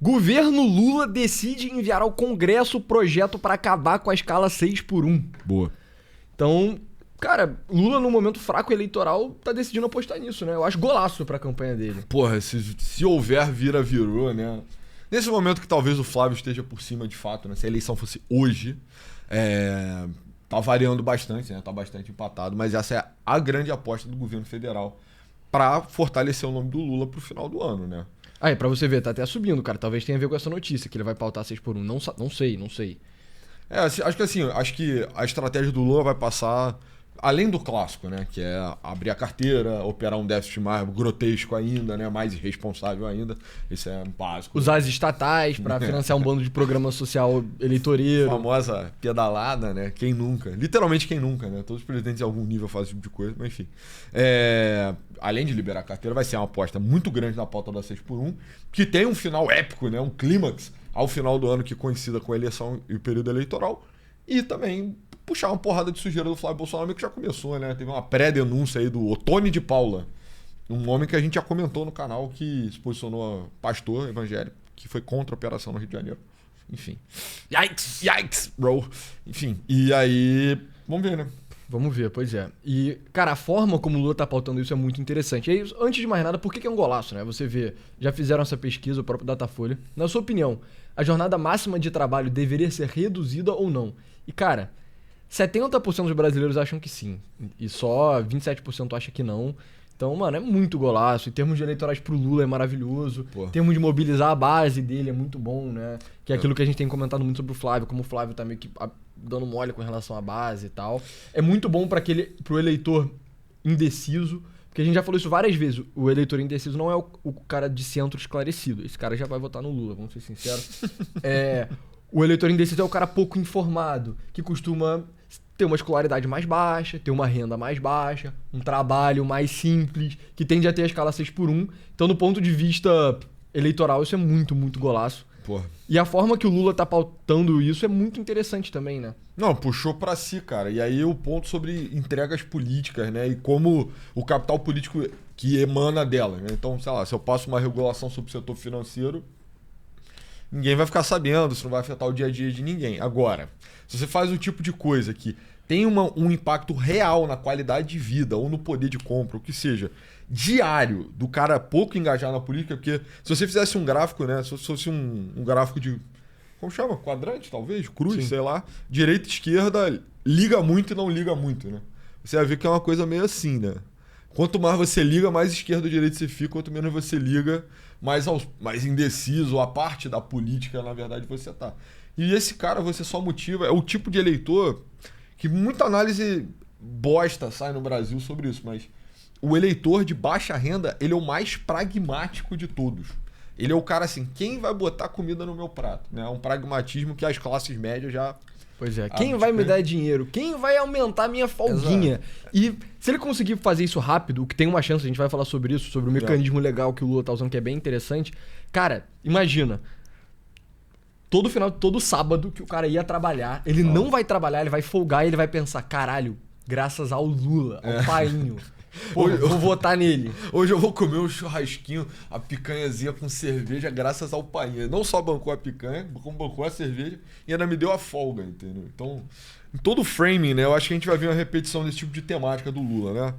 Governo Lula decide enviar ao Congresso o projeto para acabar com a escala 6x1. Boa. Então, cara, Lula no momento fraco eleitoral tá decidindo apostar nisso, né? Eu acho golaço pra campanha dele. Porra, se houver virou, né? Nesse momento que talvez o Flávio esteja por cima de fato, né? Se a eleição fosse hoje, tá variando bastante, né? Tá bastante empatado, mas essa é a grande aposta do governo federal pra fortalecer o nome do Lula pro final do ano, né? Aí, pra você ver, tá até subindo, cara. Talvez tenha a ver com essa notícia, que ele vai pautar 6x1. Não sei. Acho que a estratégia do Lula vai passar além do clássico, né? Que é abrir a carteira, operar um déficit mais grotesco ainda, né? Mais irresponsável ainda. Isso é básico. Usar as estatais pra financiar um bando de programa social eleitoreiro. A famosa pedalada, né? Quem nunca? Literalmente quem nunca, né? Todos os presidentes em algum nível fazem esse tipo de coisa, mas enfim. Além de liberar a carteira, vai ser uma aposta muito grande na pauta da 6x1, que tem um final épico, né? Um clímax ao final do ano que coincida com a eleição e o período eleitoral. E também puxar uma porrada de sujeira do Flávio Bolsonaro, que já começou, né? Teve uma pré-denúncia aí do Otone de Paula, um homem que a gente já comentou no canal, que se posicionou pastor evangélico, que foi contra a operação no Rio de Janeiro. Enfim. Yikes, bro. Enfim, e aí, vamos ver, né? Vamos ver, pois é. E, cara, a forma como o Lula tá pautando isso é muito interessante. E aí, antes de mais nada, por que é um golaço, né? Você vê, já fizeram essa pesquisa, o próprio Datafolha. Na sua opinião, a jornada máxima de trabalho deveria ser reduzida ou não? E, cara, 70% dos brasileiros acham que sim. E só 27% acha que não. Então, mano, é muito golaço. Em termos de eleitorais pro Lula é maravilhoso. Em termos de mobilizar a base dele é muito bom, né? Que é aquilo que a gente tem comentado muito sobre o Flávio, como o Flávio tá meio que dando mole com relação à base e tal. É muito bom pro eleitor indeciso, porque a gente já falou isso várias vezes. O eleitor indeciso não é o cara de centro esclarecido. Esse cara já vai votar no Lula, vamos ser sinceros. O eleitor indeciso é o cara pouco informado, que costuma ter uma escolaridade mais baixa, ter uma renda mais baixa, um trabalho mais simples, que tende a ter a escala 6x1. Então, do ponto de vista eleitoral, isso é muito, muito golaço. Porra. E a forma que o Lula tá pautando isso é muito interessante também, né? Não, puxou pra si, cara. E aí o ponto sobre entregas políticas, né? E como o capital político que emana dela, né? Então, sei lá, se eu passo uma regulação sobre o setor financeiro, ninguém vai ficar sabendo, isso não vai afetar o dia a dia de ninguém. Agora, se você faz o tipo de coisa que tem um impacto real na qualidade de vida ou no poder de compra, o que seja, diário, do cara pouco engajado na política, porque se você fizesse um gráfico, né? Se fosse um gráfico de, como chama? Quadrante, talvez? Cruz, Sim. sei lá. Direita e esquerda liga muito e não liga muito, né? Você vai ver que é uma coisa meio assim, né? Quanto mais você liga, mais esquerda ou direita você fica, quanto menos você liga, mais indeciso, a parte da política, na verdade, você tá. E esse cara você só motiva, é o tipo de eleitor que muita análise bosta sai no Brasil sobre isso, mas o eleitor de baixa renda, ele é o mais pragmático de todos. Ele é o cara assim, quem vai botar comida no meu prato? É um pragmatismo que as classes médias já... Pois é, quem vai me dar dinheiro? Quem vai aumentar minha folguinha? Exato. E se ele conseguir fazer isso rápido, o que tem uma chance, a gente vai falar sobre isso, sobre o mecanismo legal que o Lula tá usando, que é bem interessante. Cara, imagina, todo sábado que o cara ia trabalhar, ele não vai trabalhar, ele vai folgar e ele vai pensar, caralho, graças ao Lula, ao painho. Pô, eu vou votar nele. Hoje eu vou comer um churrasquinho, a picanhazinha com cerveja, graças ao painho. Não só bancou a picanha, como bancou a cerveja e ainda me deu a folga, entendeu? Então, em todo o framing, né? Eu acho que a gente vai ver uma repetição desse tipo de temática do Lula, né?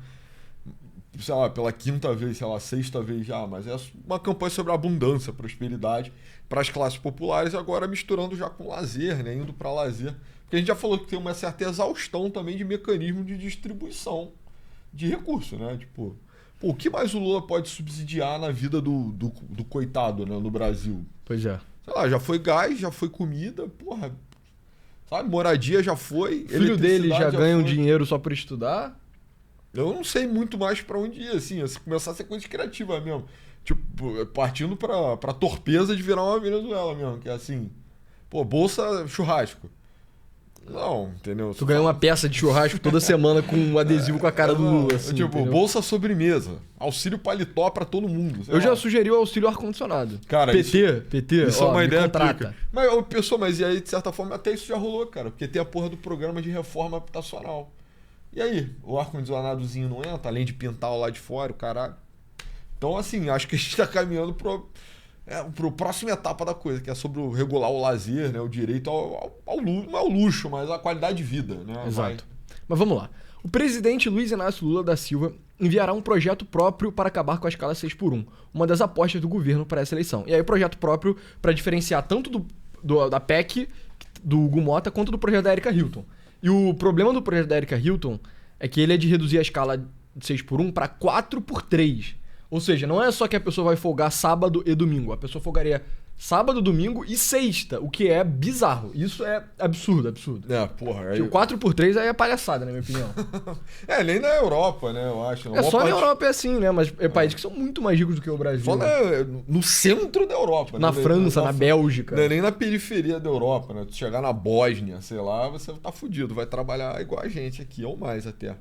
Sei lá, pela quinta vez, sei lá, sexta vez já, mas é uma campanha sobre abundância, prosperidade para as classes populares, agora misturando já com lazer, né? Indo para lazer. Porque a gente já falou que tem uma certa exaustão também de mecanismo de distribuição de recurso, né? Tipo, o que mais o Lula pode subsidiar na vida do coitado, né, no Brasil? Pois é. Sei lá, já foi gás, já foi comida, porra. Sabe, moradia já foi. O filho dele já ganha um foi. dinheiro só por estudar? Eu não sei muito mais pra onde ir, assim, começar a ser coisa criativa mesmo. Tipo, partindo pra torpeza de virar uma Venezuela mesmo, que é assim, pô, bolsa churrasco. Não, entendeu? Tu ganha uma peça de churrasco toda semana com um adesivo com a cara do Lula, assim, tipo, entendeu? bolsa sobremesa, auxílio paletó pra todo mundo. Eu já sugeri o auxílio ar-condicionado. Cara, PT, isso é uma me ideia contrata. pica. Mas e aí, de certa forma, até isso já rolou, cara. Porque tem a porra do programa de reforma habitacional. E aí, o ar-condicionadozinho não entra, além de pintar lá de fora, o caralho. Então, assim, acho que a gente tá caminhando pro próxima etapa da coisa, que é sobre regular o lazer, né? O direito ao luxo, não é o luxo, mas a qualidade de vida, né? Exato. Mas vamos lá. O presidente Luiz Inácio Lula da Silva enviará um projeto próprio para acabar com a escala 6x1, uma das apostas do governo para essa eleição. E aí o projeto próprio para diferenciar tanto da PEC, do Hugo Mota, quanto do projeto da Erika Hilton. E o problema do projeto da Erika Hilton é que ele é de reduzir a escala de 6x1 para 4x3. Ou seja, não é só que a pessoa vai folgar sábado e domingo. A pessoa folgaria sábado, domingo e sexta, o que é bizarro. Isso é absurdo. Porra. Aí... O 4x3 aí é palhaçada, na minha opinião. Nem na Europa, né, eu acho. Só na Europa é assim, né? Mas é países que são muito mais ricos do que o Brasil. Só no centro da Europa. Na França, na Bélgica. Não é nem na periferia da Europa, né? Tu chegar na Bósnia, sei lá, você tá fudido. Vai trabalhar igual a gente aqui, ou mais até.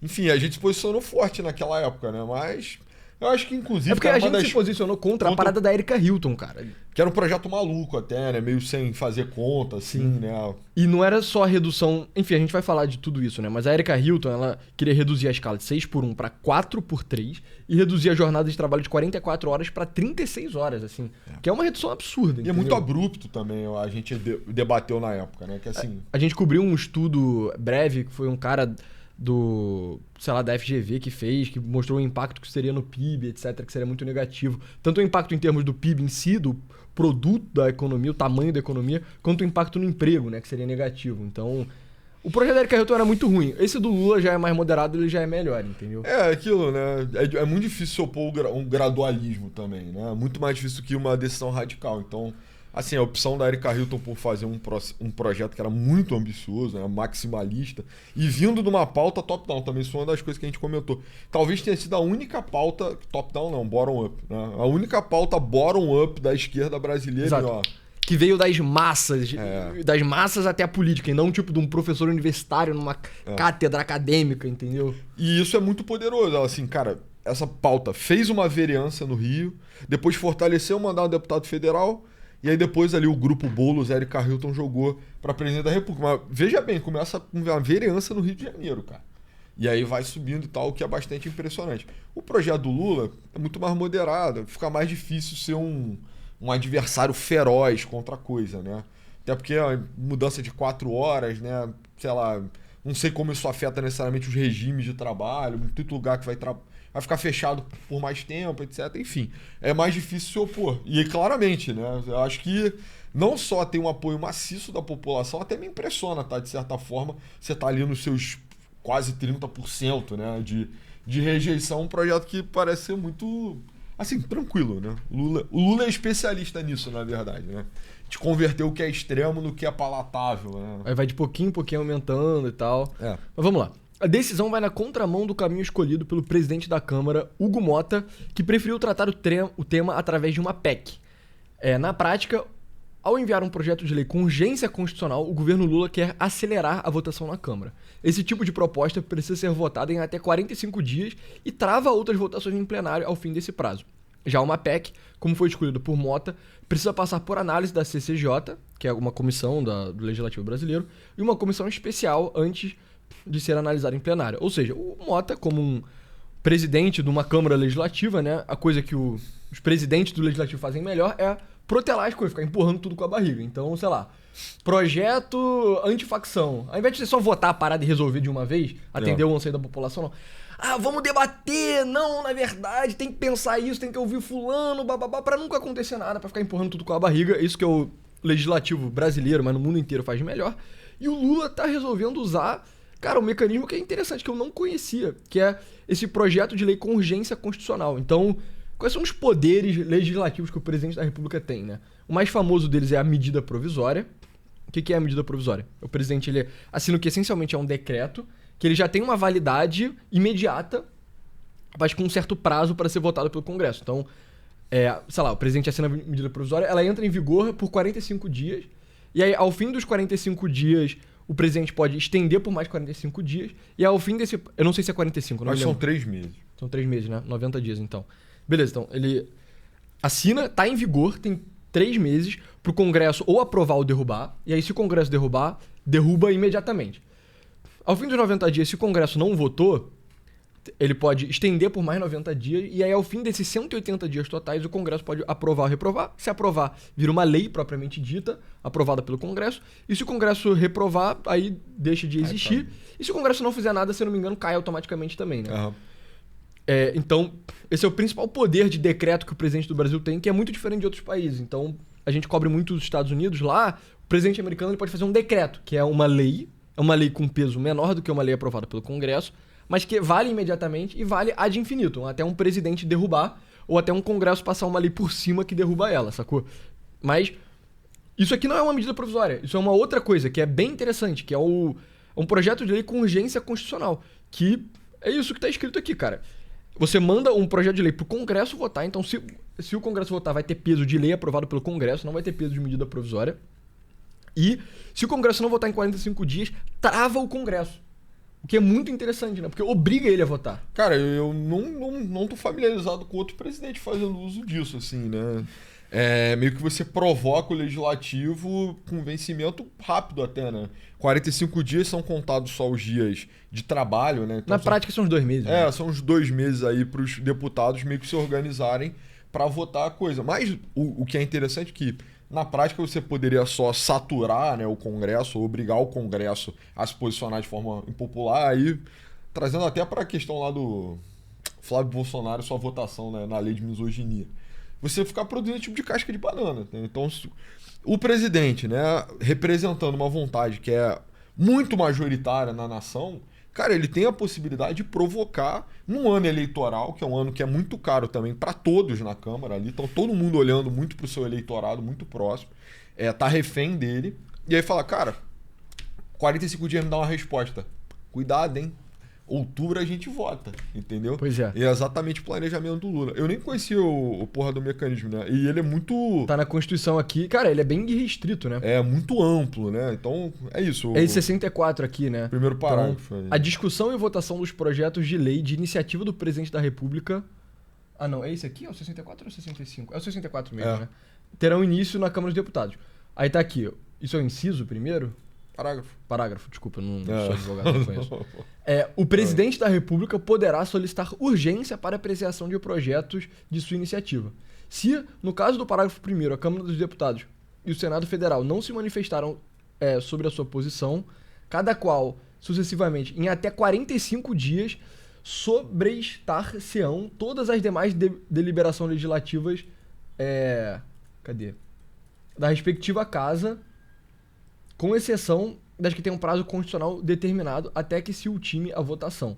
Enfim, a gente se posicionou forte naquela época, né? Mas... eu acho que, inclusive... é porque a gente se posicionou contra a parada da Erika Hilton, cara. Que era um projeto maluco até, né? Meio sem fazer conta, assim, né? E não era só a redução... enfim, a gente vai falar de tudo isso, né? Mas a Erika Hilton, ela queria reduzir a escala de 6x1 para 4x3 e reduzir a jornada de trabalho de 44 horas para 36 horas, assim. Que é uma redução absurda, entendeu? E é muito abrupto também, a gente debateu na época, né? Que assim... A gente cobriu um estudo breve, que foi um cara... da FGV que fez, que mostrou o impacto que seria no PIB, etc., que seria muito negativo. Tanto o impacto em termos do PIB em si, do produto da economia, o tamanho da economia, quanto o impacto no emprego, né, que seria negativo. Então, o projeto da Erika Hilton era muito ruim. Esse do Lula já é mais moderado, ele já é melhor, entendeu? É aquilo, né? É muito difícil se opor um gradualismo também, né? Muito mais difícil que uma decisão radical. Então... assim, a opção da Erika Hilton por fazer um projeto que era muito ambicioso, né, maximalista, e vindo de uma pauta top-down, também isso foi uma das coisas que a gente comentou. Talvez tenha sido a única pauta, top-down não, bottom-up, né? A única pauta bottom-up da esquerda brasileira. Exato. Ó, que veio das massas até a política, e não tipo de um professor universitário numa cátedra acadêmica, entendeu? E isso é muito poderoso, assim, cara, essa pauta fez uma vereança no Rio, depois fortaleceu o mandato do deputado federal. E aí depois ali o grupo Boulos, Erika Hilton jogou para presidente da República. Mas veja bem, começa com uma vereança no Rio de Janeiro, cara. E aí vai subindo e tal, o que é bastante impressionante. O projeto do Lula é muito mais moderado, fica mais difícil ser um adversário feroz contra a coisa, né? Até porque a mudança de 4 horas, né? Sei lá, não sei como isso afeta necessariamente os regimes de trabalho, muito lugar que vai ficar fechado por mais tempo, etc. Enfim, é mais difícil se opor. E claramente, né? Eu acho que não só tem um apoio maciço da população, até me impressiona, tá? De certa forma, você tá ali nos seus quase 30%, né? De rejeição, um projeto que parece ser muito, assim, tranquilo, né? O Lula é especialista nisso, na verdade, né? De converter o que é extremo no que é palatável, né? Aí vai de pouquinho em pouquinho aumentando e tal. Mas vamos lá. A decisão vai na contramão do caminho escolhido pelo presidente da Câmara, Hugo Mota, que preferiu tratar o tema através de uma PEC. Na prática, ao enviar um projeto de lei com urgência constitucional, o governo Lula quer acelerar a votação na Câmara. Esse tipo de proposta precisa ser votada em até 45 dias e trava outras votações em plenário ao fim desse prazo. Já uma PEC, como foi escolhido por Mota, precisa passar por análise da CCJ, que é uma comissão do Legislativo Brasileiro, e uma comissão especial antes de ser analisado em plenário. Ou seja, o Mota, como um presidente de uma Câmara Legislativa, né, a coisa que os presidentes do Legislativo fazem melhor é protelar as coisas, ficar empurrando tudo com a barriga. Então, sei lá, projeto antifacção. Ao invés de você só votar a parada e resolver de uma vez, atender o anseio da população, não. Vamos debater, não, na verdade, tem que pensar isso, tem que ouvir fulano, bababá, pra nunca acontecer nada, pra ficar empurrando tudo com a barriga. Isso que é o legislativo brasileiro, mas no mundo inteiro faz melhor. E o Lula tá resolvendo usar... cara, um mecanismo que é interessante, que eu não conhecia, que é esse projeto de lei com urgência constitucional. Então, quais são os poderes legislativos que o presidente da República tem, né? O mais famoso deles é a medida provisória. O que é a medida provisória? O presidente ele assina o que essencialmente é um decreto, que ele já tem uma validade imediata, mas com um certo prazo para ser votado pelo Congresso. Então, sei lá, o presidente assina a medida provisória, ela entra em vigor por 45 dias, e aí, ao fim dos 45 dias... o presidente pode estender por mais 45 dias. E ao fim desse... eu não sei se é 45, não Mas lembro. são 3 meses. São 3 meses, né? 90 dias, então. Beleza, então ele assina, tá em vigor, tem 3 meses pro Congresso ou aprovar ou derrubar. E aí, se o Congresso derrubar, derruba imediatamente. Ao fim dos 90 dias, se o Congresso não votou, ele pode estender por mais 90 dias, e aí ao fim desses 180 dias totais, o Congresso pode aprovar ou reprovar. Se aprovar, vira uma lei propriamente dita, aprovada pelo Congresso, e se o Congresso reprovar, aí deixa de existir, e se o Congresso não fizer nada, se eu não me engano, cai automaticamente também, né? Aham. Então, esse é o principal poder de decreto que o presidente do Brasil tem, que é muito diferente de outros países. Então, a gente cobre muito os Estados Unidos. Lá, o presidente americano ele pode fazer um decreto, que é uma lei com peso menor do que uma lei aprovada pelo Congresso, mas que vale imediatamente e vale ad infinitum, até um presidente derrubar ou até um Congresso passar uma lei por cima que derruba ela, sacou? Mas isso aqui não é uma medida provisória, isso é uma outra coisa que é bem interessante, que é um projeto de lei com urgência constitucional, que é isso que tá escrito aqui, cara. Você manda um projeto de lei pro Congresso votar, então se o Congresso votar vai ter peso de lei aprovado pelo Congresso, não vai ter peso de medida provisória. E se o Congresso não votar em 45 dias, trava o Congresso. O que é muito interessante, né? Porque obriga ele a votar. Cara, eu não tô familiarizado com outro presidente fazendo uso disso, assim, né? Meio que você provoca o legislativo com vencimento rápido até, né? 45 dias são contados só os dias de trabalho, né? Então, Na prática são uns 2 meses. Né? São uns 2 meses aí pros deputados meio que se organizarem para votar a coisa. Mas o que é interessante é que na prática você poderia só saturar, né, o Congresso, ou obrigar o Congresso a se posicionar de forma impopular, aí trazendo até para a questão lá do Flávio Bolsonaro, sua votação, né, na lei de misoginia. Você ficar produzindo tipo de casca de banana. Né? Então, o presidente, né, representando uma vontade que é muito majoritária na nação, cara, ele tem a possibilidade de provocar num ano eleitoral, que é um ano que é muito caro também para todos na Câmara ali, então todo mundo olhando muito pro seu eleitorado, muito próximo, tá refém dele, e aí fala, cara, 45 dias me dá uma resposta. Cuidado, hein? Outubro a gente vota, entendeu? Pois é. E é exatamente o planejamento do Lula. Eu nem conhecia o porra do mecanismo, né? E ele é muito... Tá na Constituição aqui. Cara, ele é bem restrito, né? É muito amplo, né? Então, é isso. É de 64 aqui, né? Primeiro parágrafo. Então, a discussão e votação dos projetos de lei de iniciativa do presidente da República... Ah, não. É esse aqui? É o 64 ou o 65? É o 64 mesmo, né? Terão início na Câmara dos Deputados. Aí tá aqui. Isso é o inciso primeiro? Parágrafo, desculpa, eu não sou advogado, não conheço. O presidente da República poderá solicitar urgência para apreciação de projetos de sua iniciativa. Se, no caso do parágrafo 1º, a Câmara dos Deputados e o Senado Federal não se manifestaram sobre a sua posição, cada qual, sucessivamente, em até 45 dias, sobrestar-se-ão todas as demais deliberações legislativas da respectiva casa, com exceção das que tem um prazo constitucional determinado até que se ultime a votação.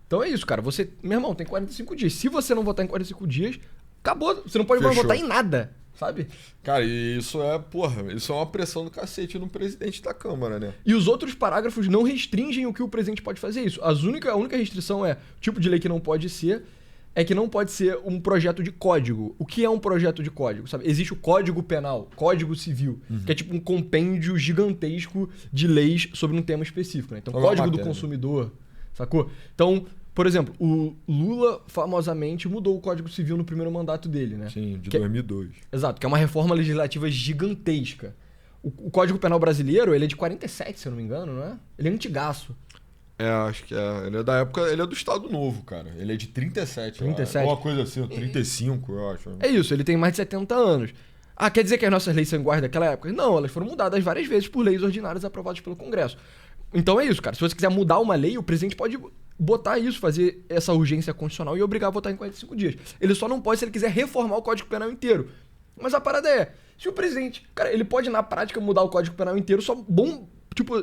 Então é isso, cara. Você, meu irmão, tem 45 dias. Se você não votar em 45 dias, acabou. Você não pode mais votar em nada, sabe? Cara, e isso é uma pressão do cacete no presidente da Câmara, né? E os outros parágrafos não restringem o que o presidente pode fazer isso. A única restrição é o tipo de lei que não pode ser, que não pode ser um projeto de código. O que é um projeto de código? Sabe? Existe o Código Penal, Código Civil, que é tipo um compêndio gigantesco de leis sobre um tema específico. Né? Então, Código do Consumidor, sacou? Então, por exemplo, o Lula famosamente mudou o Código Civil no primeiro mandato dele, né? Sim, de 2002. Exato, que é uma reforma legislativa gigantesca. O Código Penal brasileiro, ele é de 47, se eu não me engano, não é? Ele é antigaço. Acho que é. Ele é da época. Ele é do Estado Novo, cara. Ele é de 37. 37. Uma coisa assim, 35, eu acho. É isso, ele tem mais de 70 anos. Ah, quer dizer que as nossas leis são iguais daquela época? Não, elas foram mudadas várias vezes por leis ordinárias aprovadas pelo Congresso. Então é isso, cara. Se você quiser mudar uma lei, o presidente pode botar isso, fazer essa urgência constitucional e obrigar a votar em 45 dias. Ele só não pode se ele quiser reformar o Código Penal inteiro. Mas a parada se o presidente... Cara, ele pode, na prática, mudar o Código Penal inteiro só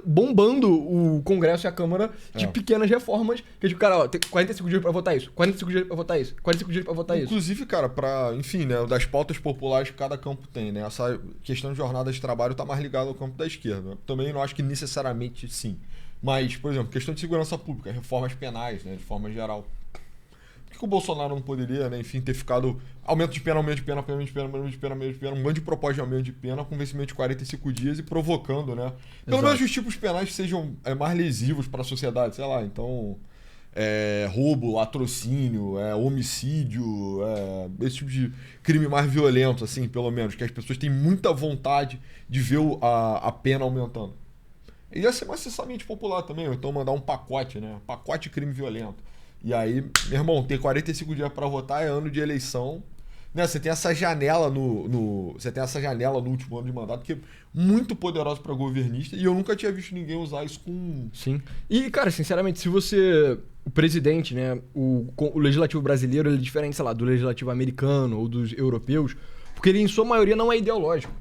bombando o Congresso e a Câmara de pequenas reformas. Que tipo, cara, tem 45 dias pra votar isso, 45 dias pra votar isso, 45 dias pra votar isso. Inclusive, cara, enfim, né, das pautas populares que cada campo tem, né? Essa questão de jornada de trabalho tá mais ligada ao campo da esquerda. Também não acho que necessariamente sim. Mas, por exemplo, questão de segurança pública, reformas penais, né, de forma geral. Por que o Bolsonaro não poderia, né, enfim, ter ficado aumento de pena, um monte de proposta de aumento de pena com vencimento de 45 dias e provocando, né? Pelo menos os tipos penais que sejam mais lesivos para a sociedade, sei lá, então... roubo, latrocínio, homicídio, esse tipo de crime mais violento, assim, pelo menos, que as pessoas têm muita vontade de ver a pena aumentando. E ia ser maciçamente popular também, ou então mandar um pacote, né? Pacote de crime violento. E aí, meu irmão, ter 45 dias pra votar é ano de eleição. Né? Você tem essa janela você tem essa janela no último ano de mandato que é muito poderosa pra governista e eu nunca tinha visto ninguém usar isso com... Sim. E, cara, sinceramente, se você... O presidente, né? O legislativo brasileiro, ele é diferente, sei lá, do legislativo americano ou dos europeus, porque ele, em sua maioria, não é ideológico.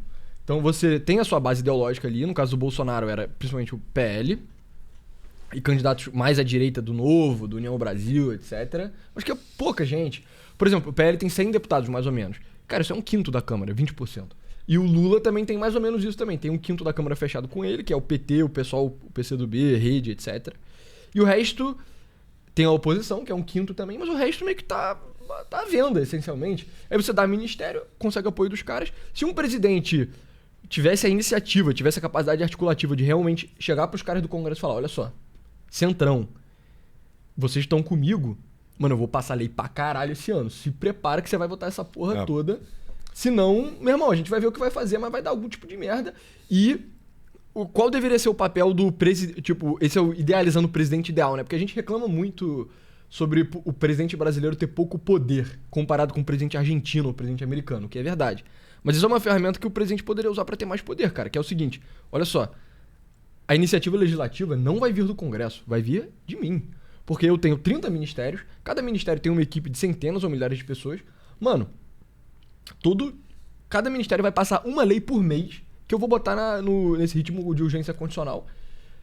Então você tem a sua base ideológica ali, no caso do Bolsonaro era principalmente o PL, e candidatos mais à direita do Novo, do União Brasil, etc. Mas que é pouca gente. Por exemplo, o PL tem 100 deputados, mais ou menos. Cara, isso é um quinto da Câmara, 20%. E o Lula também tem mais ou menos isso também. Tem um quinto da Câmara fechado com ele, que é o PT, o PSOL, o PCdoB, Rede, etc. E o resto tem a oposição, que é um quinto também, mas o resto meio que tá à venda, essencialmente. Aí você dá ministério, consegue apoio dos caras. Se um presidente tivesse a iniciativa, tivesse a capacidade articulativa de realmente chegar pros caras do Congresso e falar, olha só, Centrão, vocês estão comigo, mano, eu vou passar lei pra caralho esse ano. Se prepara que você vai votar essa porra toda. Senão, meu irmão, a gente vai ver o que vai fazer, mas vai dar algum tipo de merda. E qual deveria ser o papel do presidente? Tipo, esse é o idealizando o presidente ideal, né? Porque a gente reclama muito sobre o presidente brasileiro ter pouco poder comparado com o presidente argentino ou o presidente americano, que é verdade. Mas isso é uma ferramenta que o presidente poderia usar pra ter mais poder, cara, que é o seguinte, olha só, a iniciativa legislativa não vai vir do Congresso, vai vir de mim. Porque eu tenho 30 ministérios, cada ministério tem uma equipe de centenas ou milhares de pessoas. Mano, cada ministério vai passar uma lei por mês que eu vou botar nesse ritmo de urgência constitucional.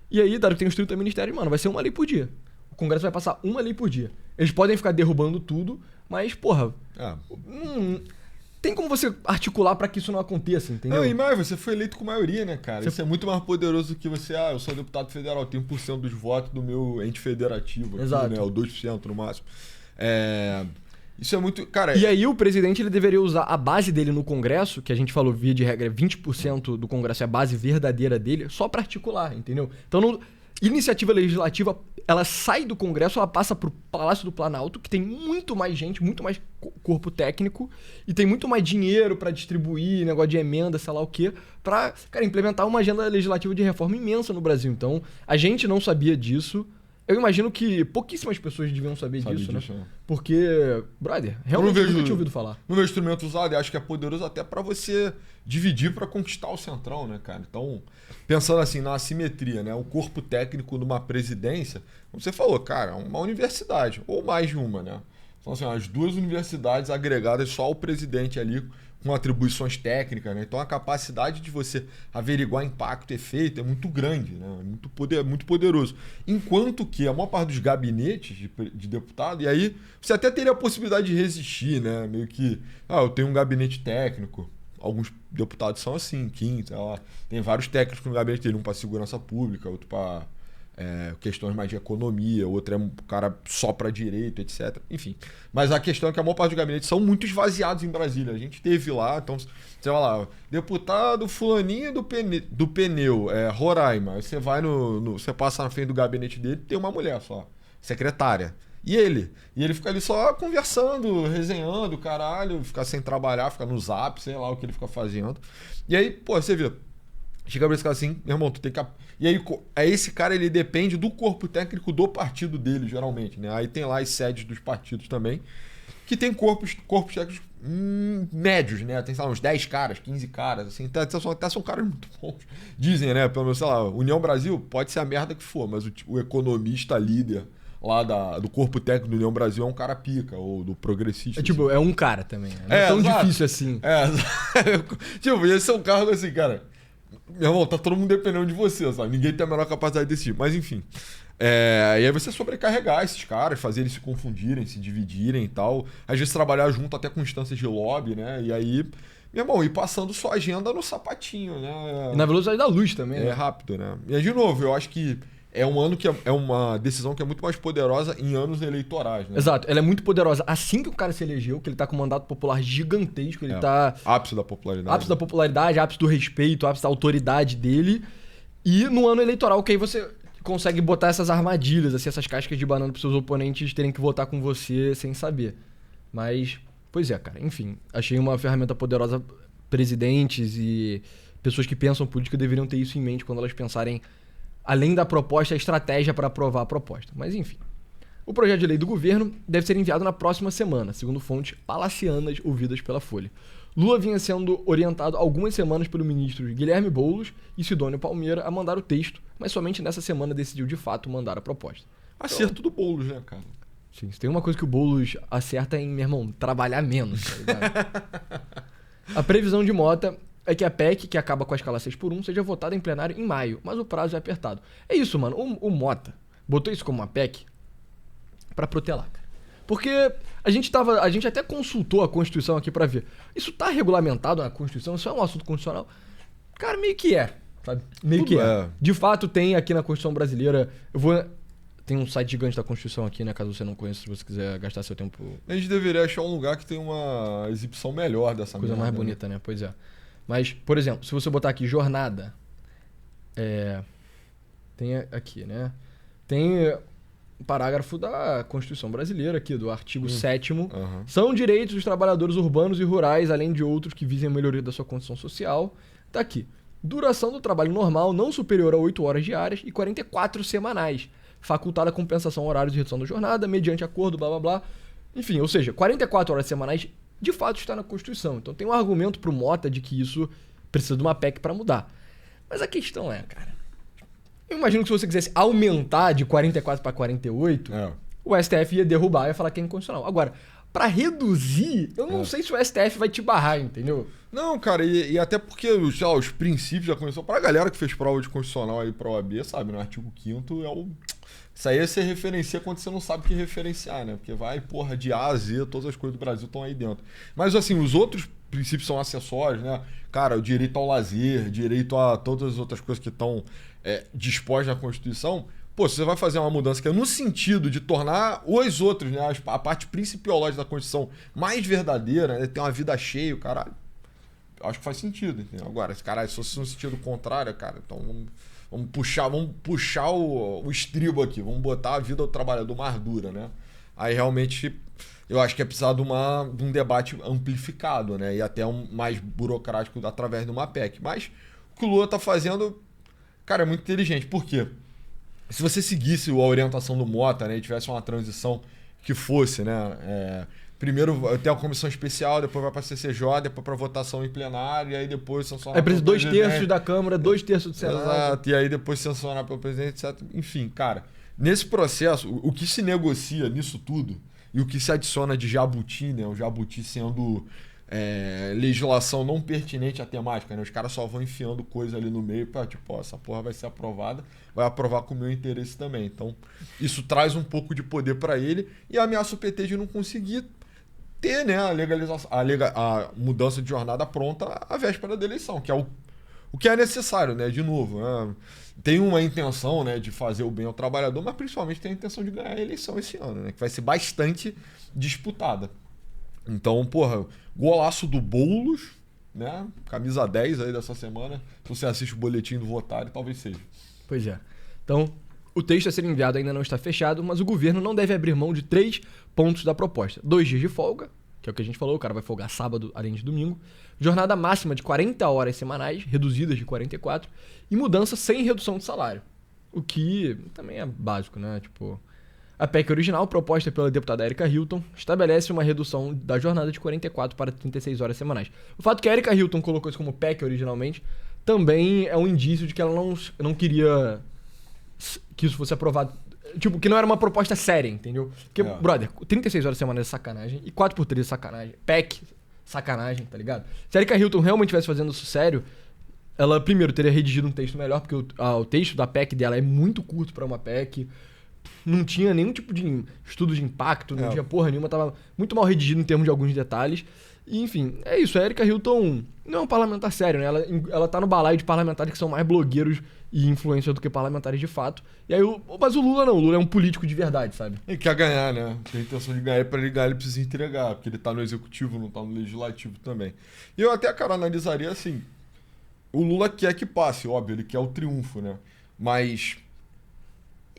E aí, dado que tem os 30 ministérios, mano, vai ser uma lei por dia. O Congresso vai passar uma lei por dia. Eles podem ficar derrubando tudo, mas, porra, tem como você articular pra que isso não aconteça, entendeu? Não, e mais, você foi eleito com maioria, né, cara? Isso é muito mais poderoso do que você, eu sou deputado federal, tenho 1% dos votos do meu ente federativo. Exato. Aqui, né? Ou 2% no máximo. Isso é muito... Cara, e aí o presidente ele deveria usar a base dele no Congresso, que a gente falou, via de regra, 20% do Congresso é a base verdadeira dele, só pra articular, entendeu? Então, iniciativa legislativa, ela sai do Congresso, ela passa pro Palácio do Planalto, que tem muito mais gente, muito mais corpo técnico, e tem muito mais dinheiro pra distribuir, negócio de emenda, sei lá o quê, pra, cara, implementar uma agenda legislativa de reforma imensa no Brasil. Então, a gente não sabia disso. Eu imagino que pouquíssimas pessoas deviam saber disso, né? Porque, brother, realmente eu nunca tinha ouvido falar. No meu instrumento usado, eu acho que é poderoso até pra você dividir pra conquistar o centrão, né, cara? Então, pensando assim, na assimetria, né? O corpo técnico de uma presidência, como você falou, cara, uma universidade, ou mais de uma, né? Então, assim, as duas universidades agregadas só ao presidente ali, com atribuições técnicas, né? Então a capacidade de você averiguar impacto e efeito é muito grande, né? Muito poderoso. Enquanto que a maior parte dos gabinetes de deputado, e aí você até teria a possibilidade de resistir, né? Meio que, eu tenho um gabinete técnico, alguns deputados são assim, tem vários técnicos no gabinete dele, um para segurança pública, outro para questões mais de economia, outro é um cara só para direito, etc. Enfim. Mas a questão é que a maior parte dos gabinetes são muito esvaziados em Brasília. A gente teve lá, então, você vai lá, deputado fulaninho do pneu, Roraima. Aí você vai você passa na frente do gabinete dele, tem uma mulher só, secretária. E ele fica ali só conversando, resenhando, caralho, fica sem trabalhar, fica no Zap, sei lá o que ele fica fazendo. E aí, pô, você vê, chega pra esse cara assim, meu irmão, tu tem que... E aí, esse cara, ele depende do corpo técnico do partido dele, geralmente, né? Aí tem lá as sedes dos partidos também, que tem corpos técnicos médios, né? Tem, sei lá, uns 10 caras, 15 caras, assim, até são caras muito bons. Dizem, né? Pelo menos, sei lá, União Brasil pode ser a merda que for, mas o economista líder lá do corpo técnico do União Brasil é um cara pica, ou do progressista. Tipo, assim. É um cara também, né? Não é tão difícil assim. Tipo, esse é um cargo assim, cara... Meu irmão, tá todo mundo dependendo de você, sabe? Ninguém tem a menor capacidade de decidir. Mas enfim. E aí você sobrecarregar esses caras, fazer eles se confundirem, se dividirem e tal. Às vezes trabalhar junto até com instâncias de lobby, né? E aí, meu irmão, ir passando sua agenda no sapatinho, né? E na velocidade da luz também, né? É rápido, né? E aí, de novo, eu acho que é um ano que é uma decisão que é muito mais poderosa em anos eleitorais, né? Exato, ela é muito poderosa assim que o cara se elegeu, que ele tá com um mandato popular gigantesco, ele tá... Ápice da popularidade. Ápice da popularidade, ápice do respeito, ápice da autoridade dele. E no ano eleitoral, que aí você consegue botar essas armadilhas, assim, essas cascas de banana pros seus oponentes terem que votar com você sem saber. Mas, pois é, cara, enfim, achei uma ferramenta poderosa. Presidentes e pessoas que pensam política deveriam ter isso em mente quando elas pensarem... Além da proposta, a estratégia para aprovar a proposta. Mas enfim. O projeto de lei do governo deve ser enviado na próxima semana, segundo fontes palacianas ouvidas pela Folha. Lula vinha sendo orientado há algumas semanas pelo ministro Guilherme Boulos e Sidônio Palmeira a mandar o texto, mas somente nessa semana decidiu de fato mandar a proposta. Acerto do Boulos, né, cara? Sim, se tem uma coisa que o Boulos acerta em, meu irmão, trabalhar menos, tá ligado? A previsão de Mota é que a PEC, que acaba com a escala 6x1, seja votada em plenário em maio, mas o prazo é apertado. É isso, mano. O Mota botou isso como uma PEC pra protelar, cara. Porque a gente até consultou a Constituição aqui pra ver. Isso tá regulamentado na Constituição? Isso é um assunto constitucional? Cara, meio que é, sabe? Meio Tudo que é. De fato, tem aqui na Constituição brasileira... Tem um site gigante da Constituição aqui, né? Caso você não conheça, se você quiser gastar seu tempo... A gente deveria achar um lugar que tem uma exibição melhor dessa Coisa mais bonita, né? Pois é. Mas, por exemplo, se você botar aqui jornada... Tem aqui, né? Tem um parágrafo da Constituição brasileira aqui, do artigo 7º. São direitos dos trabalhadores urbanos e rurais, além de outros que visem a melhoria da sua condição social. Tá aqui. Duração do trabalho normal não superior a 8 horas diárias e 44 semanais. Facultada compensação horários de redução da jornada, mediante acordo, blá blá blá. Enfim, ou seja, 44 horas semanais de fato está na Constituição. Então tem um argumento pro Mota de que isso precisa de uma PEC para mudar. Mas a questão é, cara... Eu imagino que se você quisesse aumentar de 44 para 48, o STF ia derrubar e ia falar que é inconstitucional. Agora, para reduzir, eu não sei se o STF vai te barrar, entendeu? Não, cara, e até porque os princípios já começou. Pra galera que fez prova de constitucional aí pra OAB, sabe, no artigo 5º é o... Isso aí você referencia quando você não sabe o que referenciar, né? Porque vai, porra, de A a Z, todas as coisas do Brasil estão aí dentro. Mas, assim, os outros princípios são acessórios, né? Cara, o direito ao lazer, direito a todas as outras coisas que estão dispostas na Constituição. Pô, se você vai fazer uma mudança que é no sentido de tornar os outros, né? A parte principiológica da Constituição mais verdadeira, né? Ter uma vida cheia, caralho. Acho que faz sentido, entendeu? Agora, se fosse no sentido contrário, cara, então vamos puxar o estribo aqui, vamos botar a vida do trabalhador mais dura, né? Aí realmente eu acho que é precisar de um debate amplificado, né? E até mais burocrático através de uma PEC. Mas o que o Lula tá fazendo, cara, é muito inteligente. Por quê? Se você seguisse a orientação do Mota, né, e tivesse uma transição que fosse, né? Primeiro tem a comissão especial, depois vai para a CCJ, depois para votação em plenário, e aí depois sancionar pelo presidente. 2/3 da Câmara, 2/3 do Senado. Exato, e aí depois sancionar pelo presidente, etc. Enfim, cara, nesse processo, o que se negocia nisso tudo, e o que se adiciona de jabuti, né? O jabuti sendo legislação não pertinente à temática, né? Os caras só vão enfiando coisa ali no meio para, tipo, ó, essa porra vai ser aprovada, vai aprovar com o meu interesse também. Então, isso traz um pouco de poder para ele e ameaça o PT de não conseguir ter, né, a legalização, a mudança de jornada pronta à véspera da eleição, que é o que é necessário, né? De novo, né? Tem uma intenção, né, de fazer o bem ao trabalhador, mas principalmente tem a intenção de ganhar a eleição esse ano, né? Que vai ser bastante disputada. Então, porra, golaço do Boulos, né? Camisa 10 aí dessa semana. Se você assiste o boletim do Votário, talvez seja. Pois é. Então, o texto a ser enviado ainda não está fechado, mas o governo não deve abrir mão de 3 pontos da proposta. 2 dias de folga, que é o que a gente falou, o cara vai folgar sábado além de domingo. Jornada máxima de 40 horas semanais, reduzidas de 44. E mudança sem redução de salário. O que também é básico, né? Tipo, a PEC original, proposta pela deputada Erika Hilton, estabelece uma redução da jornada de 44 para 36 horas semanais. O fato que a Erika Hilton colocou isso como PEC originalmente também é um indício de que ela não queria que isso fosse aprovado. Tipo, que não era uma proposta séria, entendeu? Porque, brother, 36 horas semanais é sacanagem e 4x3 é sacanagem. PEC, sacanagem, tá ligado? Se a Erika Hilton realmente estivesse fazendo isso sério, ela, primeiro, teria redigido um texto melhor, porque o texto da PEC dela é muito curto pra uma PEC. Não tinha nenhum tipo de estudo de impacto, não tinha porra nenhuma, tava muito mal redigido em termos de alguns detalhes. E, enfim, é isso. A Erika Hilton não é um parlamentar sério, né? Ela tá no balaio de parlamentares que são mais blogueiros e influencers do que parlamentares de fato. E aí, mas o Lula não. O Lula é um político de verdade, sabe? Ele quer ganhar, né? Tem a intenção de ganhar, e pra ele ganhar ele precisa entregar, porque ele tá no executivo, não tá no legislativo também. E eu até, cara, analisaria assim, o Lula quer que passe, óbvio, ele quer o triunfo, né? Mas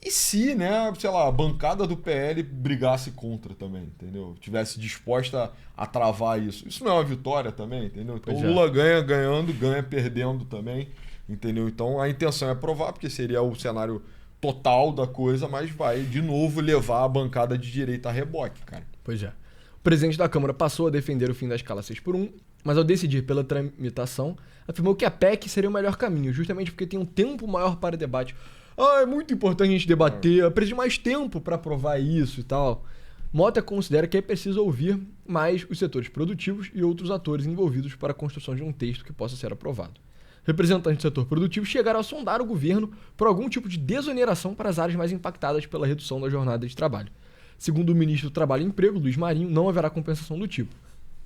e se, né, sei lá, a bancada do PL brigasse contra também, entendeu? Tivesse disposta a travar isso. Isso não é uma vitória também, entendeu? Então o Lula ganha ganhando, ganha perdendo também, entendeu? Então a intenção é aprovar, porque seria o cenário total da coisa, mas vai de novo levar a bancada de direita a reboque, cara. Pois é. O presidente da Câmara passou a defender o fim da escala 6x1, mas ao decidir pela tramitação, afirmou que a PEC seria o melhor caminho, justamente porque tem um tempo maior para debate. É muito importante a gente debater, precisa de mais tempo para aprovar isso e tal. Mota considera que é preciso ouvir mais os setores produtivos e outros atores envolvidos para a construção de um texto que possa ser aprovado. Representantes do setor produtivo chegaram a sondar o governo por algum tipo de desoneração para as áreas mais impactadas pela redução da jornada de trabalho. Segundo o ministro do Trabalho e Emprego, Luiz Marinho, não haverá compensação do tipo.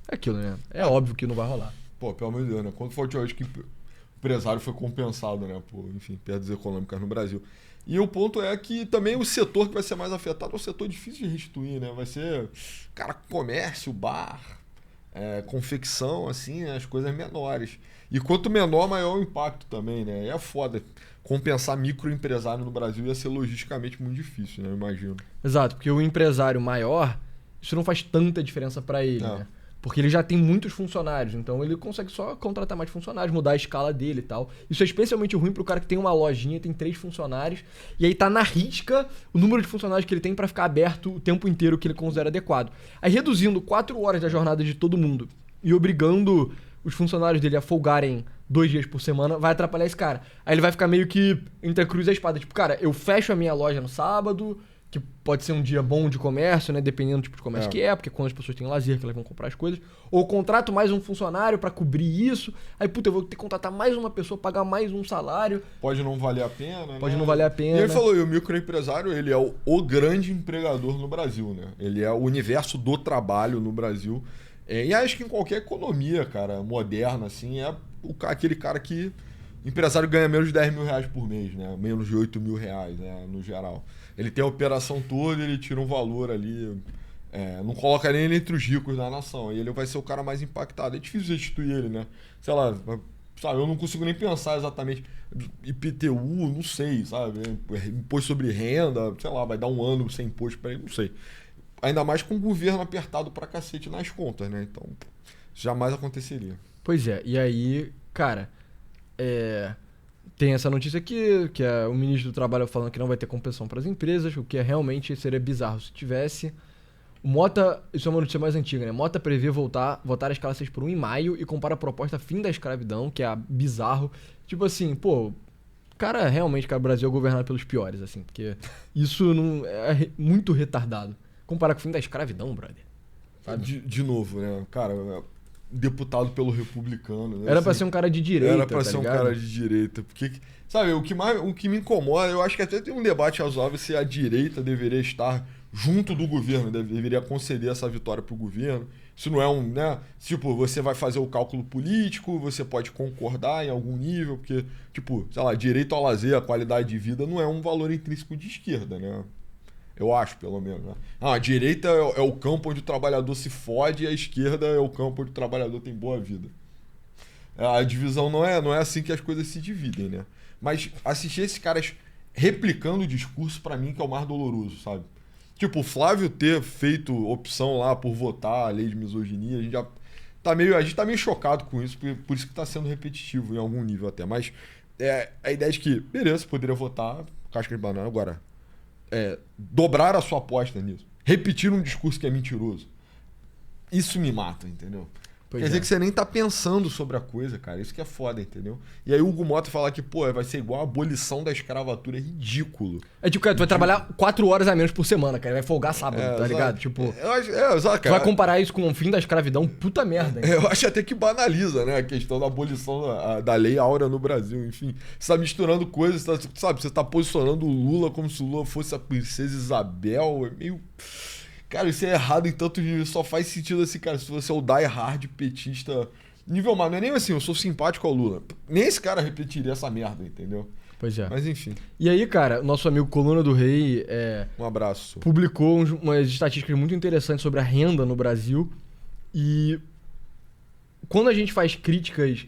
É aquilo, né? É óbvio que não vai rolar. Pô, pelo amor de Deus, né? Quando foi a última vez que o empresário foi compensado, né? Por, enfim, perdas econômicas no Brasil. E o ponto é que também o setor que vai ser mais afetado é um setor difícil de restituir, né? Vai ser, cara, comércio, bar, confecção, assim, as coisas menores. E quanto menor, maior o impacto também, né? É foda. Compensar microempresário no Brasil ia ser logisticamente muito difícil, né? Eu imagino. Exato, porque o empresário maior, isso não faz tanta diferença para ele, né? Porque ele já tem muitos funcionários, então ele consegue só contratar mais funcionários, mudar a escala dele e tal. Isso é especialmente ruim pro cara que tem uma lojinha, tem 3 funcionários, e aí tá na risca o número de funcionários que ele tem para ficar aberto o tempo inteiro que ele considera adequado. Aí reduzindo 4 horas da jornada de todo mundo e obrigando os funcionários dele a folgarem 2 dias por semana, vai atrapalhar esse cara. Aí ele vai ficar meio que entre a cruz e a espada. Tipo, cara, eu fecho a minha loja no sábado, que pode ser um dia bom de comércio, né? Dependendo do tipo de comércio que é, porque quando as pessoas têm lazer, que elas vão comprar as coisas. Ou contrato mais um funcionário pra cobrir isso. Aí, puta, eu vou ter que contratar mais uma pessoa, pagar mais um salário. Pode não valer a pena, Pode não valer a pena. E ele falou, e o microempresário, ele é o grande empregador no Brasil, né? Ele é o universo do trabalho no Brasil. E acho que em qualquer economia, cara, moderna, assim, aquele cara que... Empresário ganha menos de 10 mil reais por mês, né? Menos de 8 mil reais, né? No geral. Ele tem a operação toda, ele tira um valor ali, não coloca nem ele entre os ricos da nação. E ele vai ser o cara mais impactado. É difícil restituir ele, né? Sei lá, sabe, eu não consigo nem pensar exatamente. IPTU, não sei, sabe? Imposto sobre renda, sei lá, vai dar um ano sem imposto para ele, não sei. Ainda mais com o governo apertado pra cacete nas contas, né? Então, jamais aconteceria. Pois é, e aí, cara, tem essa notícia aqui, que é o ministro do Trabalho falando que não vai ter compensação para as empresas, o que realmente seria bizarro se tivesse. O Mota, isso é uma notícia mais antiga, né? Mota prevê votar a escala 6x1 em maio e compara a proposta fim da escravidão, que é bizarro. Tipo assim, pô, cara, realmente, cara, o Brasil é governado pelos piores, assim, porque isso não é muito retardado. Comparar com o fim da escravidão, brother. De novo, né? Cara, deputado pelo republicano. Né? Era pra ser um cara de direita, Era pra ser ligado? um cara de direita. Porque, sabe, o que me incomoda, eu acho que até tem um debate razoável se a direita deveria estar junto do governo, deveria conceder essa vitória pro governo. Isso não é né? Tipo, você vai fazer o cálculo político, você pode concordar em algum nível, porque, tipo, sei lá, direito ao lazer, a qualidade de vida não é um valor intrínseco de esquerda, né? Eu acho, pelo menos. Né? A direita é o campo onde o trabalhador se fode e a esquerda é o campo onde o trabalhador tem boa vida. A divisão não é assim que as coisas se dividem, né? Mas assistir esses caras replicando o discurso, pra mim, que é o mais doloroso, sabe? Tipo, o Flávio ter feito opção lá por votar a lei de misoginia, a gente tá meio chocado com isso, por isso que tá sendo repetitivo em algum nível até. Mas a ideia de que, beleza, poderia votar casca de banana agora. Dobrar a sua aposta nisso. Repetir um discurso que é mentiroso. Isso me mata, entendeu? Quer dizer que você nem tá pensando sobre a coisa, cara. Isso que é foda, entendeu? E aí o Hugo Mota falar que, pô, vai ser igual a abolição da escravatura é ridículo. É tipo, cara, tu vai trabalhar 4 horas a menos por semana, cara. Vai folgar sábado, tá ligado? Tipo, exato, cara. Tu vai comparar isso com o fim da escravidão, puta merda. Hein? Eu acho até que banaliza, né? A questão da abolição da lei áurea no Brasil, enfim. Você tá misturando coisas, sabe? Você tá posicionando o Lula como se o Lula fosse a princesa Isabel. É meio... Cara, isso é errado em tanto nível. Só faz sentido assim, cara. Se você é o die hard petista nível mais. Não é nem assim, eu sou simpático ao Lula. Nem esse cara repetiria essa merda, entendeu? Pois é. Mas enfim. E aí, cara, o nosso amigo Coluna do Rei um abraço. Publicou umas estatísticas muito interessantes sobre a renda no Brasil. E quando a gente faz críticas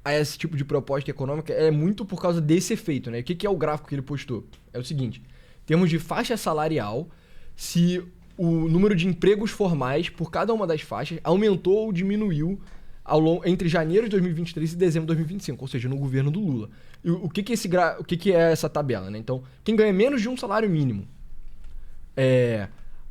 a esse tipo de proposta econômica, é muito por causa desse efeito, né? O que é o gráfico que ele postou? É o seguinte: em termos de faixa salarial, se o número de empregos formais por cada uma das faixas aumentou ou diminuiu entre janeiro de 2023 e dezembro de 2025, ou seja, no governo do Lula. E o que que é essa tabela, né? Então, quem ganha menos de um salário mínimo,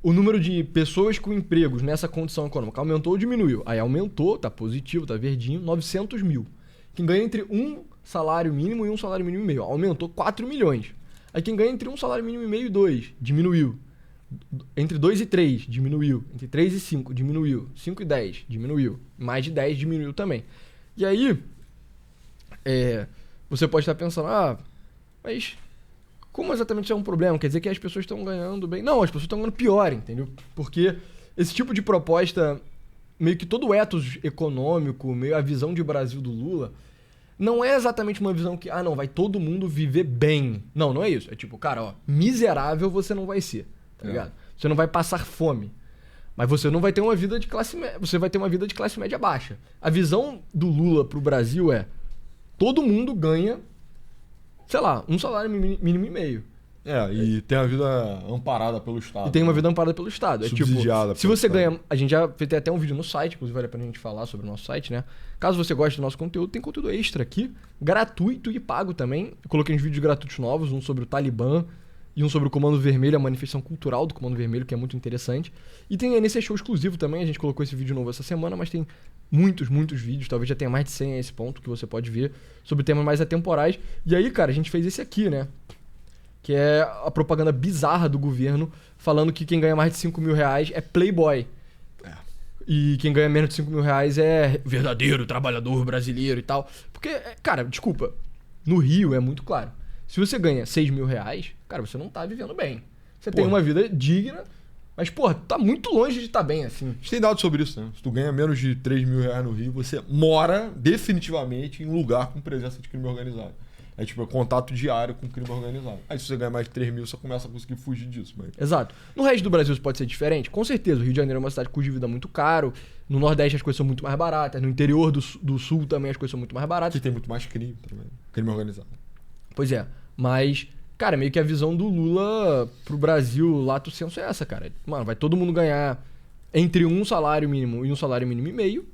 o número de pessoas com empregos nessa condição econômica aumentou ou diminuiu? Aí aumentou, tá positivo, tá verdinho, 900 mil. Quem ganha entre um salário mínimo e um salário mínimo e meio, aumentou 4 milhões. Aí quem ganha entre um salário mínimo e meio e 2, diminuiu. Entre 2 e 3, diminuiu. Entre 3 e 5, diminuiu. 5 e 10, diminuiu. Mais de 10, diminuiu também. E aí, você pode estar pensando, mas como exatamente isso é um problema? Quer dizer que as pessoas estão ganhando bem? Não, as pessoas estão ganhando pior, entendeu? Porque esse tipo de proposta, meio que todo o ethos econômico, meio a visão de Brasil do Lula, não é exatamente uma visão que, não, vai todo mundo viver bem. Não, não é isso. É tipo, cara, miserável você não vai ser. Tá ligado? Você não vai passar fome. Mas você não vai ter uma vida de classe média. Você vai ter uma vida de classe média baixa. A visão do Lula pro Brasil é: todo mundo ganha, sei lá, um salário mínimo e meio. E tem a vida amparada pelo Estado. E tem uma vida amparada pelo Estado. É tipo, se você ganha. A gente já fez até um vídeo no site, inclusive vale a pena a gente falar sobre o nosso site, né? Caso você goste do nosso conteúdo, tem conteúdo extra aqui, gratuito e pago também. Eu coloquei uns vídeos gratuitos novos, um sobre o Talibã e um sobre o Comando Vermelho, a manifestação cultural do Comando Vermelho, que é muito interessante. E tem a NC Show exclusivo também, a gente colocou esse vídeo novo essa semana, mas tem muitos vídeos, talvez já tenha mais de 100 a esse ponto, que você pode ver, sobre temas mais atemporais. E aí, cara, a gente fez esse aqui, né? Que é a propaganda bizarra do governo, falando que quem ganha mais de 5 mil reais é playboy. E quem ganha menos de 5 mil reais é verdadeiro trabalhador brasileiro e tal. Porque, cara, desculpa, no Rio é muito claro. Se você ganha 6 mil reais, cara, você não tá vivendo bem. Você tem uma vida digna, mas, tá muito longe de estar bem, assim. A gente tem dados sobre isso, né? Se tu ganha menos de 3 mil reais no Rio, você mora definitivamente em um lugar com presença de crime organizado. É tipo, contato diário com crime organizado. Aí se você ganha mais de 3 mil, você começa a conseguir fugir disso. Mas... Exato. No resto do Brasil isso pode ser diferente? Com certeza. O Rio de Janeiro é uma cidade com custo de vida muito caro. No Nordeste as coisas são muito mais baratas. No interior do Sul também as coisas são muito mais baratas. Aqui tem muito mais crime também. Crime organizado. Pois é. Mas, cara, meio que a visão do Lula pro Brasil, lato sensu, é essa, cara. Mano, vai todo mundo ganhar entre um salário mínimo e um salário mínimo e meio.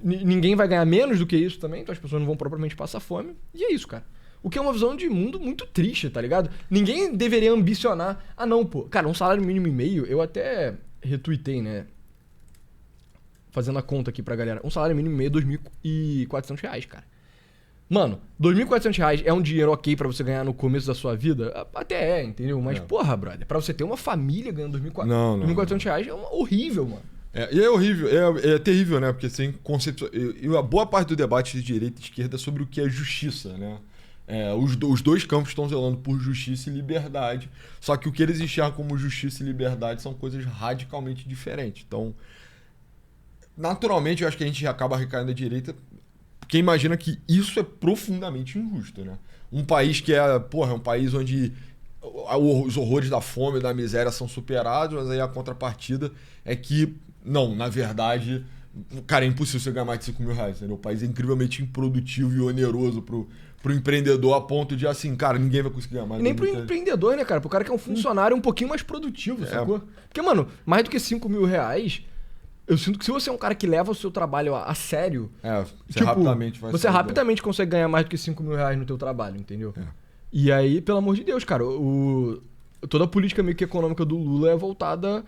Ninguém vai ganhar menos do que isso também, então as pessoas não vão propriamente passar fome. E é isso, cara. O que é uma visão de mundo muito triste, tá ligado? Ninguém deveria ambicionar. Cara, um salário mínimo e meio, eu até retuitei, né? Fazendo a conta aqui pra galera. Um salário mínimo e meio é R$2.400, cara. Mano, R$2.400 é um dinheiro ok pra você ganhar no começo da sua vida? Até entendeu? Mas, porra, brother, pra você ter uma família ganhando R$2.400 é horrível, mano. E é horrível, é terrível, né? Porque sem conceito. E a boa parte do debate de direita e esquerda é sobre o que é justiça, né? Os dois campos estão zelando por justiça e liberdade. Só que o que eles enxergam como justiça e liberdade são coisas radicalmente diferentes. Então, naturalmente, eu acho que a gente acaba recaindo à direita porque imagina que isso é profundamente injusto, né? Um país que é um país onde os horrores da fome e da miséria são superados, mas aí a contrapartida é que não, na verdade, cara, é impossível você ganhar mais de 5 mil reais, entendeu? O país é incrivelmente improdutivo e oneroso pro empreendedor a ponto de, assim, cara, ninguém vai conseguir ganhar mais. Nem pro empreendedor, né, cara? Pro cara que é um funcionário um pouquinho mais produtivo, sacou? Porque, mano, mais do que 5 mil reais, eu sinto que se você é um cara que leva o seu trabalho a sério... você rapidamente consegue ganhar mais do que 5 mil reais no teu trabalho, entendeu? E aí, pelo amor de Deus, cara, toda a política meio que econômica do Lula é voltada...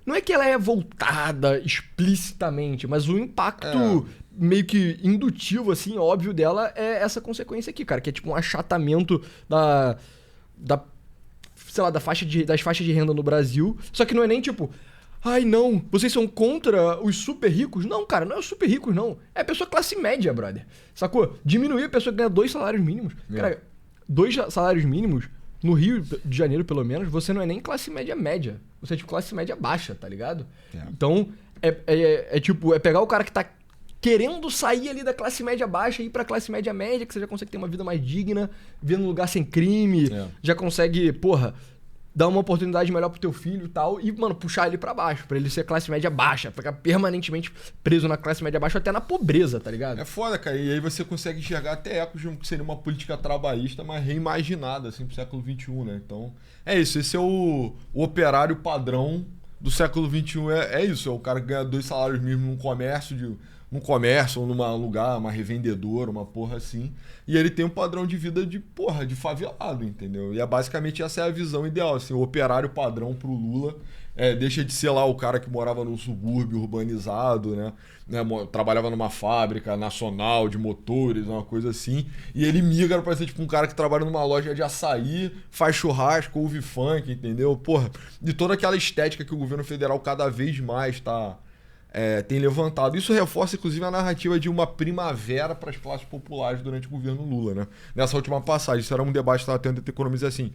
Não é que ela é voltada explicitamente, mas o impacto meio que indutivo, assim, óbvio dela é essa consequência aqui, cara. Que é tipo um achatamento sei lá, das faixas de renda no Brasil. Só que não é nem tipo... Ai, não, vocês são contra os super ricos? Não, cara, não é os super ricos, não. É a pessoa classe média, brother. Sacou? Diminuir a pessoa que ganha 2 salários mínimos. Cara, 2 salários mínimos... No Rio de Janeiro, pelo menos, você não é nem classe média média. Você é tipo classe média baixa, tá ligado? Então, tipo, é pegar o cara que tá querendo sair ali da classe média baixa e ir pra classe média média, que você já consegue ter uma vida mais digna, viver num lugar sem crime, já consegue, dar uma oportunidade melhor pro teu filho e tal, e, mano, puxar ele pra baixo, pra ele ser classe média baixa, ficar permanentemente preso na classe média baixa, até na pobreza, tá ligado? É foda, cara, e aí você consegue enxergar até ecos de que seria uma política trabalhista, mas reimaginada, assim, pro século XXI, né? Então, é isso, esse é o operário padrão do século XXI, é isso, é o cara que ganha 2 salários mínimos num comércio num comércio ou num lugar, uma revendedora, uma porra assim. E ele tem um padrão de vida de favelado, entendeu? E basicamente essa é a visão ideal, assim, o operário padrão pro Lula deixa de ser lá o cara que morava num subúrbio urbanizado, né? Trabalhava numa fábrica nacional de motores, uma coisa assim, e ele migra pra ser tipo um cara que trabalha numa loja de açaí, faz churrasco, ouve funk, entendeu? Porra, de toda aquela estética que o governo federal cada vez mais tem levantado. Isso reforça, inclusive, a narrativa de uma primavera para as classes populares durante o governo Lula, né? Nessa última passagem, isso era um debate que estava tendo entre economistas assim.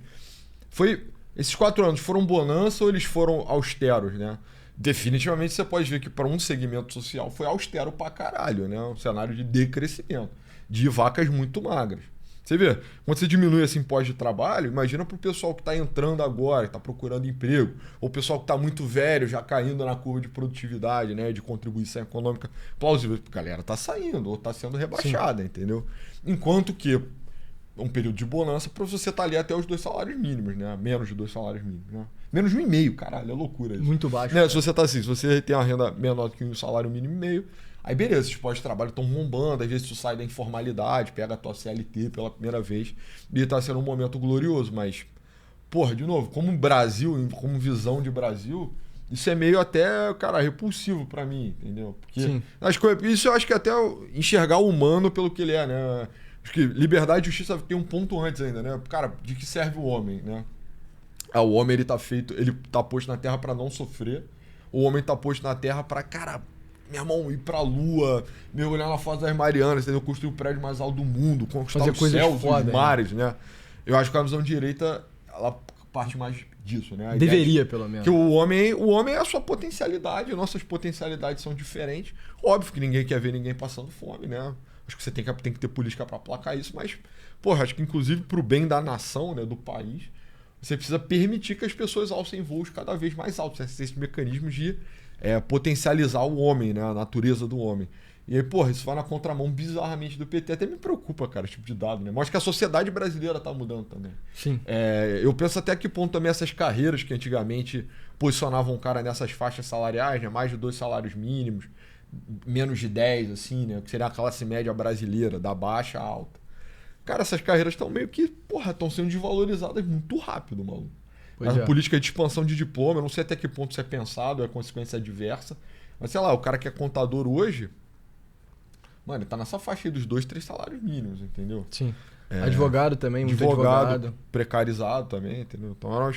Esses 4 anos foram bonança ou eles foram austeros, né? Definitivamente você pode ver que para um segmento social foi austero pra caralho, né? Um cenário de decrescimento, de vacas muito magras. Você vê, quando você diminui esse imposto de trabalho, imagina pro pessoal que está entrando agora, que está procurando emprego, ou o pessoal que está muito velho, já caindo na curva de produtividade, né, de contribuição econômica plausível. A galera está saindo ou está sendo rebaixada, entendeu? Enquanto que um período de bonança para você estar ali até os 2 salários mínimos, né? Menos de 2 salários mínimos, né? Menos de 1,5, caralho, é loucura isso. Muito baixo. Né? Se você tá assim, se você tem uma renda menor do que um salário mínimo e meio, aí beleza, esses postos de trabalho estão bombando, às vezes tu sai da informalidade, pega a tua CLT pela primeira vez, e tá sendo um momento glorioso, mas, porra, de novo, como Brasil, como visão de Brasil, isso é meio até, cara, repulsivo pra mim, entendeu? Porque Sim. isso eu acho que até enxergar o humano pelo que ele é, né? Acho que liberdade e justiça tem um ponto antes ainda, né? Cara, de que serve o homem, né? O homem ele tá posto na Terra pra não sofrer. O homem tá posto na Terra pra, cara, meu irmão, ir pra Lua, mergulhar na Foz das Marianas, entendeu? Construir o prédio mais alto do mundo, conquistar fazer os coisas céus, foda, os mares, né? Eu acho que a visão direita, ela parte mais disso, né? A ideia Deveria, pelo menos. que o homem é a sua potencialidade, nossas potencialidades são diferentes. Óbvio que ninguém quer ver ninguém passando fome, né? Acho que você tem que ter política para aplacar isso, mas, porra, acho que inclusive pro bem da nação, né, do país, você precisa permitir que as pessoas alcem voos cada vez mais altos. Esses mecanismos de potencializar o homem, né, a natureza do homem. E aí, porra, isso vai na contramão bizarramente do PT. Até me preocupa, cara, esse tipo de dado, né? Mostra que a sociedade brasileira tá mudando também. Sim. Eu penso até que ponto também essas carreiras que antigamente posicionavam o cara nessas faixas salariais, né, mais de 2 salários mínimos, menos de 10, assim, né? Que seria a classe média brasileira, da baixa à alta. Cara, essas carreiras estão meio que, porra, estão sendo desvalorizadas muito rápido, maluco. A política de expansão de diploma, eu não sei até que ponto isso é pensado, é consequência adversa. Mas sei lá, o cara que é contador hoje, mano, ele tá nessa faixa aí dos 2, 3 salários mínimos, entendeu? Sim. Advogado também, muito advogado. Precarizado também, entendeu? Então,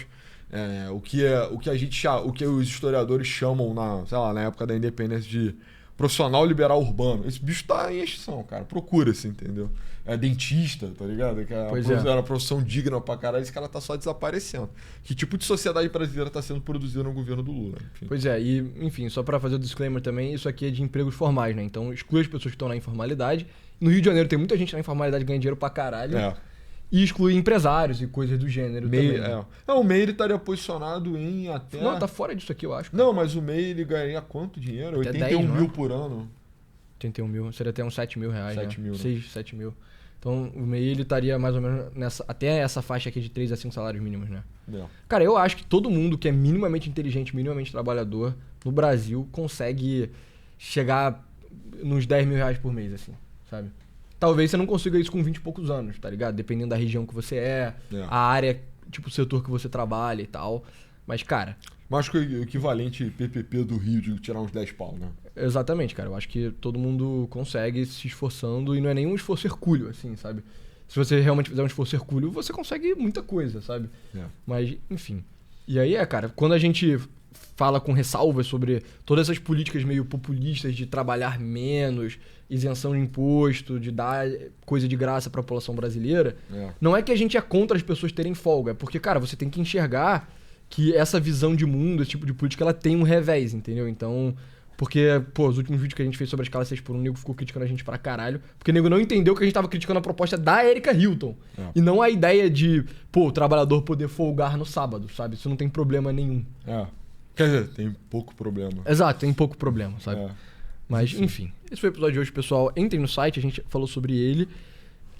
o que os historiadores chamam na época da independência de profissional liberal urbano. Esse bicho tá em extinção, cara. Procura-se, entendeu? Dentista, tá ligado? Que era uma profissão digna pra caralho, esse cara tá só desaparecendo. Que tipo de sociedade brasileira tá sendo produzida no governo do Lula? Enfim. Pois é, e enfim, só pra fazer o disclaimer também, isso aqui é de empregos formais, né? Então exclui as pessoas que estão na informalidade. No Rio de Janeiro tem muita gente na informalidade ganhando dinheiro pra caralho. E exclui empresários e coisas do gênero também. O MEI ele estaria posicionado em até... Não, tá fora disso aqui, eu acho. Não, mas o MEI ele ganharia quanto dinheiro? Até 81 10, mil por ano. 81 mil, seria até uns 7 mil reais, 7 né? mil, 6, 7 mil. Então o MEI ele estaria mais ou menos até essa faixa aqui de 3 a 5 salários mínimos, né? Cara, eu acho que todo mundo que é minimamente inteligente, minimamente trabalhador no Brasil consegue chegar nos 10 mil reais por mês, assim, sabe? Talvez você não consiga isso com 20 e poucos anos, tá ligado? Dependendo da região que você a área, tipo, o setor que você trabalha e tal. Mas, cara... Mas acho que o equivalente PPP do Rio de tirar uns 10 pau, né? Exatamente, cara. Eu acho que todo mundo consegue se esforçando e não é nenhum esforço hercúleo, assim, sabe? Se você realmente fizer um esforço hercúleo, você consegue muita coisa, sabe? Mas, enfim. E aí cara, quando a gente fala com ressalvas sobre todas essas políticas meio populistas de trabalhar menos, isenção de imposto, de dar coisa de graça pra população brasileira, não é que a gente é contra as pessoas terem folga, é porque, cara, você tem que enxergar que essa visão de mundo, esse tipo de política, ela tem um revés, entendeu? Então, porque, os últimos vídeos que a gente fez sobre a escala 6x1, o nego ficou criticando a gente pra caralho, porque o nego não entendeu que a gente tava criticando a proposta da Erika Hilton, e não a ideia de, o trabalhador poder folgar no sábado, sabe? Isso não tem problema nenhum. Quer dizer, tem pouco problema. Exato, tem pouco problema, sabe? Mas, enfim, esse foi o episódio de hoje, pessoal. Entrem no site, a gente falou sobre ele.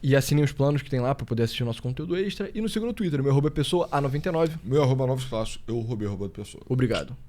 E assinem os planos que tem lá pra poder assistir o nosso conteúdo extra. E nos sigam no Twitter, meu @pessoa A99. Meu @novosclassos, eu roubei @pessoa. Obrigado.